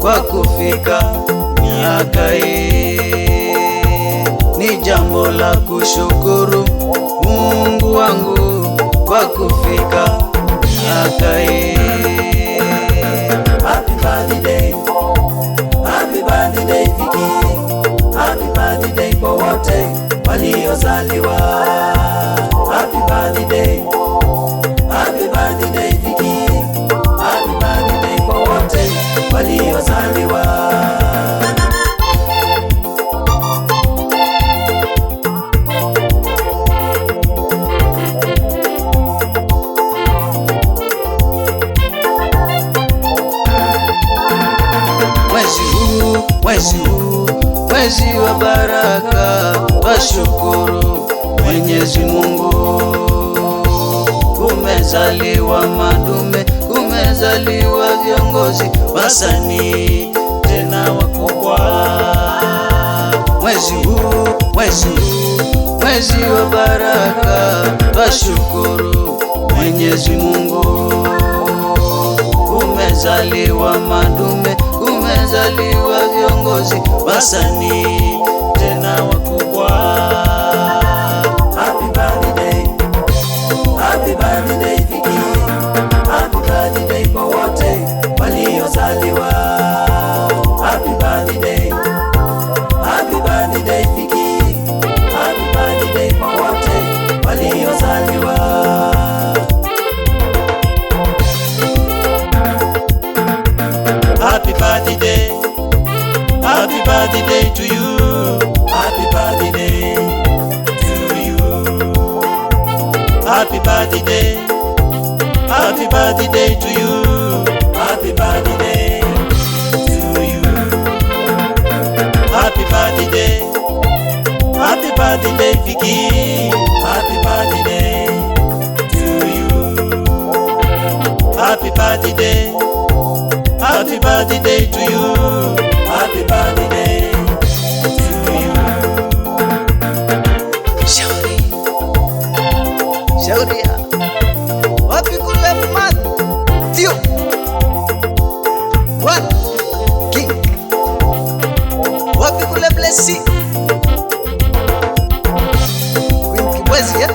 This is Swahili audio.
kwa kufika miaka hii. Ni jambo la kushukuru Mungu wangu kwa kufika miaka hii. Happy birthday, happy birthday Viki, happy birthday kwa wote waliozaliwa. Happy birthday, happy birthday Viki, happy birthday kwa wote waliozaliwa. Mwezi wa baraka, twashukuru Mwenyezi Mungu. Kumezaliwa madume, kumezaliwa viongozi, wasanii tena wakubwa. Mwezi wa baraka, twashukuru Mwenyezi Mungu. Kumezaliwa madume, kumezaliwa viongozi, wasanii tena wakubwa. Happy birthday, happy birthday Viki, happy birthday kwa wote waliozaliwa. Happy birthday, happy birthday Viki, happy birthday kwa wote waliozaliwa. Happy birthday, happy birthday to you. Happy birthday to you. Happy birthday, happy birthday to you. Happy birthday to you. Happy birthday, happy birthday Viki. Happy birthday to you. Happy birthday, happy birthday to you. Happy birthday to you. Shauria wapi kule Matthew what king wapi kule Blessing Queen Kibwezi ya